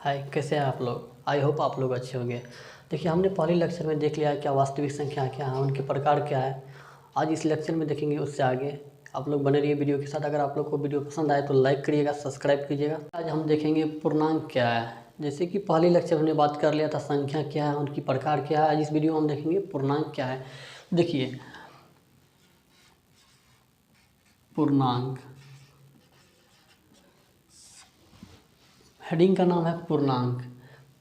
हाय, कैसे हैं आप लोग। आई होप आप लोग अच्छे होंगे। देखिए, हमने पहले लेक्चर में देख लिया है क्या वास्तविक संख्या क्या है, उनके प्रकार क्या है। आज इस लेक्चर में देखेंगे उससे आगे। आप लोग बने रहिए वीडियो के साथ। अगर आप लोग को वीडियो पसंद आए तो लाइक करिएगा, सब्सक्राइब कीजिएगा। आज हम देखेंगे पूर्णांक क्या है। जैसे कि पहले लेक्चर हमने बात कर लिया था संख्या क्या है, उनकी प्रकार क्या है। आज इस वीडियो में हम देखेंगे पूर्णांक क्या है। देखिए, पूर्णांक, हेडिंग का नाम है पूर्णांक।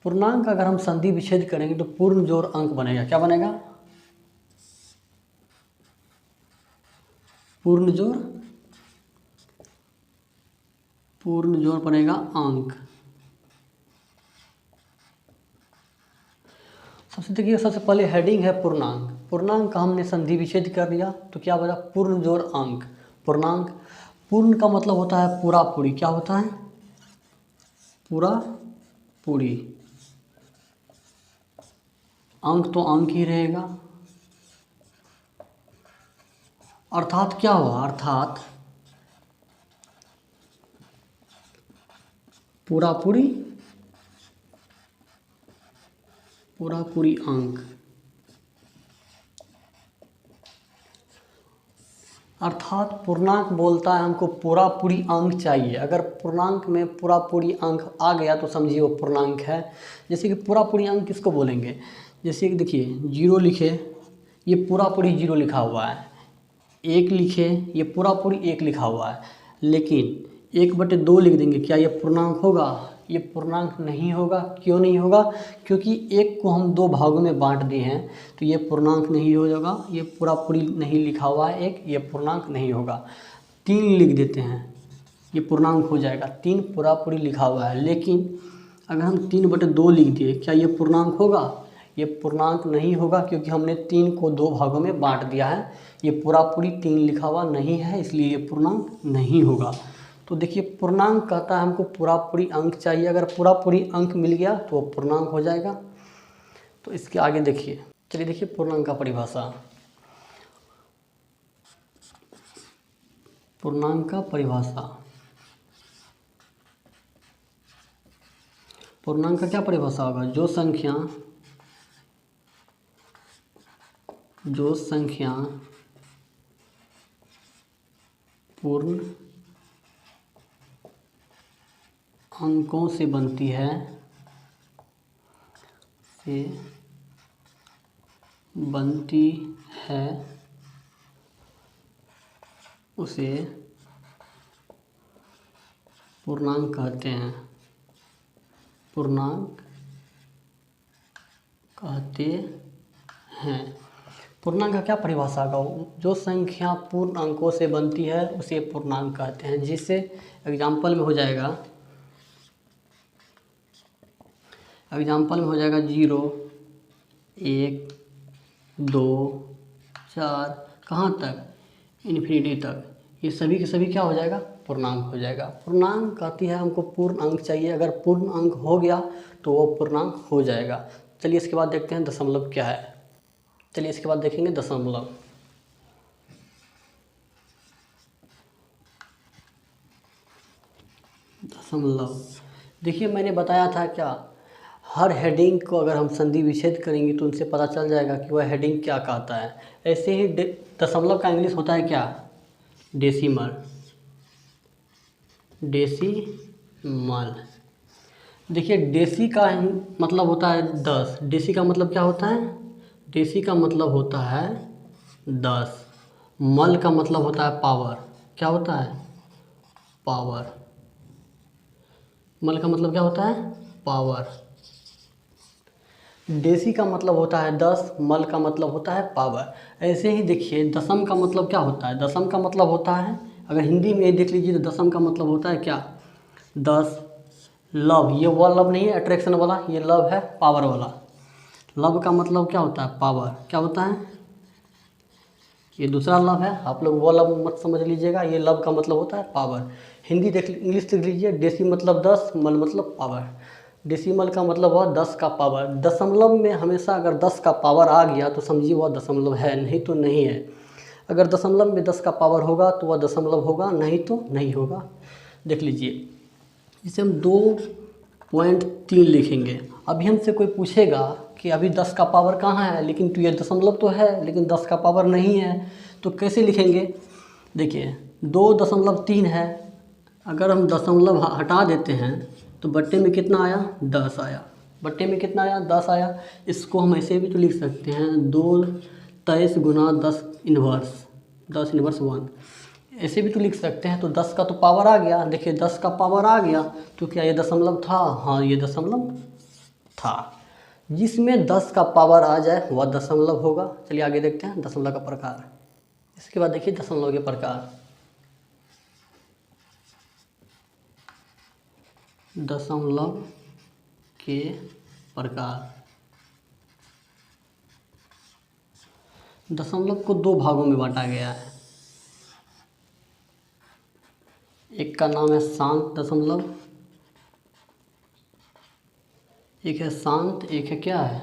पूर्णांक अगर हम संधि विच्छेद करेंगे तो पूर्ण जोड़ अंक बनेगा। क्या बनेगा? पूर्ण जोड़ बनेगा अंक। सबसे पहले हेडिंग है पूर्णांक। पूर्णांक का हमने संधि विच्छेद कर दिया तो क्या बचा? पूर्ण जोड़ अंक। पूर्णांक, पूर्ण का मतलब होता है पूरा पूरी। क्या होता है? पूरा पूरी। अंक तो अंक ही रहेगा। अर्थात क्या हुआ? अर्थात पूरा पूरी अंक। अर्थात पूर्णांक बोलता है हमको पूरा पूरी अंक चाहिए। अगर पूर्णांक में पूरा पूरी अंक आ गया तो समझिए वो पूर्णांक है। जैसे कि पूरा पूरी अंक किसको बोलेंगे? जैसे कि देखिए, जीरो लिखे, ये पूरा पूरी जीरो लिखा हुआ है। एक लिखे, ये पूरा पूरी एक लिखा हुआ है। लेकिन 1/2 लिख देंगे, क्या ये पूर्णांक होगा? ये पूर्णांक नहीं होगा। क्यों नहीं होगा? क्योंकि एक को हम 2 भागों में बांट दिए हैं, तो ये पूर्णांक नहीं हो जाएगा। ये पूरा पूरी नहीं लिखा हुआ है एक, ये पूर्णांक नहीं होगा। 3 लिख देते हैं, ये पूर्णांक हो जाएगा। 3 पूरा पूरी लिखा हुआ है। लेकिन अगर हम 3/2 लिख दिए, क्या ये पूर्णांक होगा? ये पूर्णांक नहीं होगा, क्योंकि हमने 3 को 2 भागों में बांट दिया है। ये पूरा पूरी 3 लिखा हुआ नहीं है, इसलिए ये पूर्णांक नहीं होगा। तो देखिए, पूर्णांक कहता है हमको पूरा पूरी अंक चाहिए। अगर पूरा पूरी अंक मिल गया तो वो पूर्णांक हो जाएगा। तो इसके आगे देखिए, चलिए देखिए पूर्णांक का परिभाषा। पूर्णांक का परिभाषा, पूर्णांक का क्या परिभाषा होगा? जो संख्या पूर्ण अंकों से बनती है, उसे पूर्णांक कहते हैं। पूर्णांक कहते हैं। पूर्णांक का क्या परिभाषा होगा? जो संख्या पूर्ण अंकों से बनती है उसे पूर्णांक कहते हैं। जिससे एग्जाम्पल में हो जाएगा, 0, 1, 2, 4, कहाँ तक? इन्फिनिटी तक। ये सभी के सभी क्या हो जाएगा? पूर्णांक हो जाएगा। पूर्णांक कहती है हमको पूर्ण अंक चाहिए। अगर पूर्ण अंक हो गया तो वो पूर्णांक हो जाएगा। चलिए इसके बाद देखते हैं दशमलव क्या है। चलिए इसके बाद देखेंगे दशमलव। देखिए, मैंने बताया था क्या, हर हेडिंग को अगर हम संधि विच्छेद करेंगे तो उनसे पता चल जाएगा कि वह हेडिंग क्या कहता है। ऐसे ही दशमलव का इंग्लिश होता है क्या? डेसिमल। देखिए, डेसी का मतलब होता है 10। डेसी का मतलब क्या होता है? डेसी का मतलब होता है 10। मल का मतलब होता है पावर। क्या होता है? पावर। मल का मतलब क्या होता है? पावर। डेसी का मतलब होता है 10, मल का मतलब होता है पावर। ऐसे ही देखिए, दशम का मतलब क्या होता है? दशम का मतलब होता है, अगर हिंदी में देख लीजिए तो दशम का मतलब होता है क्या? 10। लव, ये वो लव नहीं है अट्रैक्शन वाला, ये लव है पावर वाला। लव का मतलब क्या होता है? पावर। क्या होता है? ये दूसरा लव है, आप लोग वो लव मत समझ लीजिएगा। ये लव का मतलब होता है पावर। हिंदी देख, इंग्लिश देख लीजिए। डेसी मतलब 10, मल मतलब पावर। डेसिमल का मतलब हुआ 10 का पावर। दशमलव में हमेशा अगर 10 का पावर आ गया तो समझिए वह दशमलव है, नहीं तो नहीं है। अगर दशमलव में 10 का पावर होगा तो वह दशमलव होगा, नहीं तो नहीं होगा। देख लीजिए, जैसे हम 2 0.3 लिखेंगे। अभी हमसे कोई पूछेगा कि अभी 10 का पावर कहाँ है, लेकिन तो ये दशमलव तो है लेकिन 10 का पावर नहीं है, तो कैसे लिखेंगे? देखिए 2.3 है, अगर हम दशमलव हटा देते हैं तो बट्टे में कितना आया? 10 आया। बट्टे में कितना आया? 10 आया। इसको हम ऐसे भी तो लिख सकते हैं 223 गुना 10 इन्वर्स 1, ऐसे भी तो लिख सकते हैं। तो 10 का तो पावर आ गया। देखिए 10 का पावर आ गया तो क्या ये दशमलव था? हाँ ये दशमलव था। जिसमें 10 का पावर आ जाए वह दशमलव होगा। चलिए आगे देखते हैं दशमलव का प्रकार। इसके बाद देखिए दशमलव के प्रकार। दशमलव के प्रकार। दशमलव को 2 भागों में बांटा गया है। एक का नाम है शांत दशमलव, एक है शांत, एक है क्या है?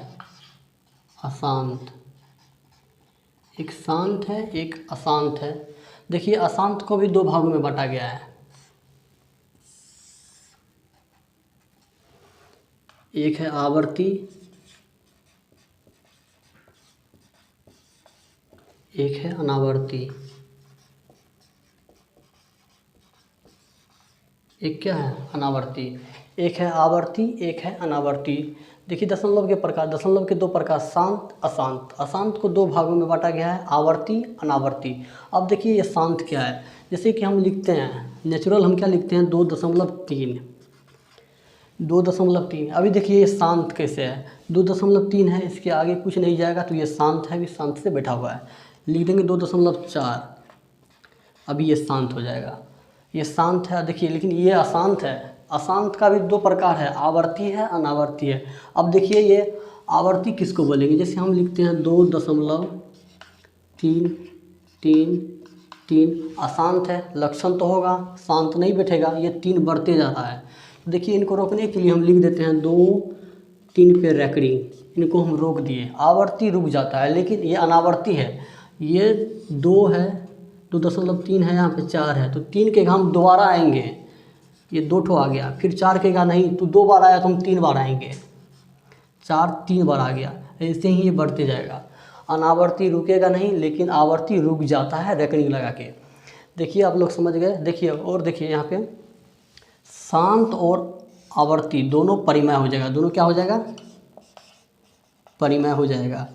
अशांत। एक शांत है, एक अशांत है। देखिए अशांत को भी 2 भागों में बांटा गया है। एक है आवर्ती, एक है अनावर्ती। एक क्या है? अनावर्ती। एक है आवर्ती, एक है अनावर्ती। देखिए दशमलव के प्रकार। दशमलव के 2 प्रकार, शांत, अशांत। अशांत को 2 भागों में बांटा गया है, आवर्ती, अनावर्ती। अब देखिए ये शांत क्या है? जैसे कि हम लिखते हैं नेचुरल, हम क्या लिखते हैं? 2.3। 2.3। अभी देखिए ये शांत कैसे है? 2.3 है, इसके आगे कुछ नहीं जाएगा तो ये शांत है, भी शांत से बैठा हुआ है। लिख देंगे 2.4, अभी ये शांत हो जाएगा। ये शांत है देखिए, लेकिन ये अशांत है। अशांत का भी 2 प्रकार है, आवर्ती है, अनावर्ती है। अब देखिए ये आवर्ती किसको बोलेंगे? जैसे हम लिखते हैं 2.333, अशांत है, लक्षण तो होगा, शांत नहीं बैठेगा, ये 3 बढ़ते जा रहा है। तो देखिए इनको रोकने के लिए हम लिख देते हैं 2-3 पे रैकरिंग, इनको हम रोक दिए। आवर्ती रुक जाता है, लेकिन ये अनावर्ती है। ये 2 है, 2.3 है, यहाँ पे 4 है, तो 3 के हम दोबारा आएंगे। ये 2 ठो आ गया, फिर 4 के का नहीं, तो 2 बार आया तो हम 3 बार आएंगे। 4 3 बार आ गया, ऐसे ही ये बढ़ते जाएगा। अनावर्ती रुकेगा नहीं, लेकिन आवर्ती रुक जाता है रेकरिंग लगा के। देखिए आप लोग समझ गए। देखिए और देखिए यहाँ पे शांत और आवर्ती दोनों परिमेय हो जाएगा। दोनों क्या हो जाएगा? परिमेय हो जाएगा।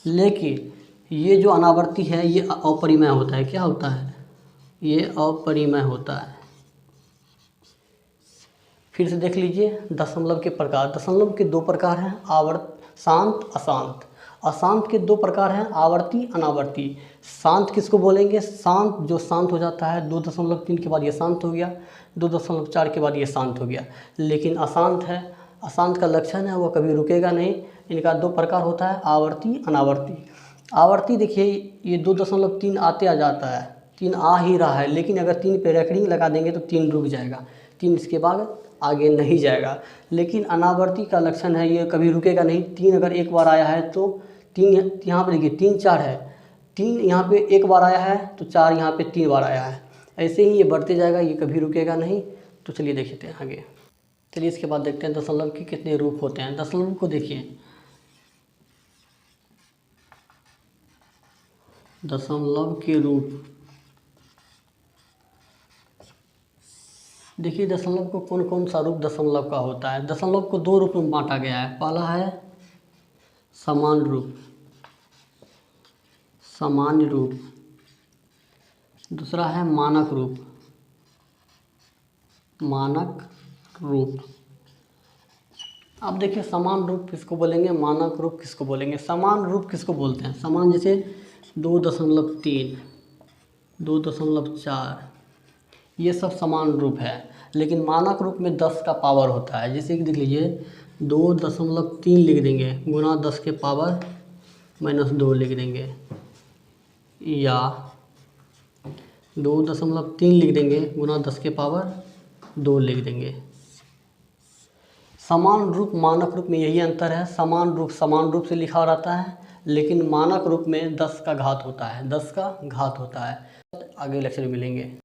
लेकिन ये जो अनावर्ती है ये अपरिमेय होता है। क्या होता है? ये अपरिमेय होता है। फिर से देख लीजिए दशमलव के प्रकार। दशमलव के 2 प्रकार हैं, शांत, अशांत। अशांत के 2 प्रकार हैं, आवर्ती, अनावर्ती। शांत किसको बोलेंगे? शांत जो शांत हो जाता है 2.3 के बाद ये शांत हो गया, 2.4 के बाद ये शांत हो गया। लेकिन अशांत है, अशांत का लक्षण है वो कभी रुकेगा नहीं। इनका 2 प्रकार होता है, आवर्ती, अनावर्ती। आवर्ती देखिए ये 2.3 आते आ जाता है, 3 आ ही रहा है, लेकिन अगर 3 पे रैकरिंग लगा देंगे तो 3 रुक जाएगा, 3 इसके बाद आगे नहीं जाएगा। लेकिन अनावर्ती का लक्षण है ये कभी रुकेगा नहीं। 3 अगर एक बार आया है तो 3 यहाँ पर देखिए 3 4 है, 3 यहाँ पे एक बार आया है तो 4 यहाँ पे 3 बार आया है। ऐसे ही ये बढ़ते जाएगा, ये कभी रुकेगा नहीं। तो चलिए देखते हैं आगे। चलिए इसके बाद देखते हैं दशमलव के कितने रूप होते हैं। दशमलव को देखिए, दशमलव के रूप। देखिए दशमलव को कौन कौन सा रूप दशमलव का होता है। दशमलव को 2 रूप में बांटा गया है। पहला है समान रूप, सामान्य रूप। दूसरा है मानक रूप, मानक रूप। अब देखिए समान रूप किसको बोलेंगे, मानक रूप किसको बोलेंगे। समान रूप किसको बोलते हैं? समान जैसे 2.3, 2.4, ये सब समान रूप है। लेकिन मानक रूप में 10 का पावर होता है। जैसे कि देख लीजिए 2.3 लिख देंगे गुना 10 के पावर -2 लिख देंगे, या 2.3 लिख देंगे गुना 10 के पावर 2 लिख देंगे। समान रूप मानक रूप में यही अंतर है। समान रूप से लिखा रहता है, लेकिन मानक रूप में 10 का घात होता है, 10 का घात होता है। आगे लेक्चर में मिलेंगे।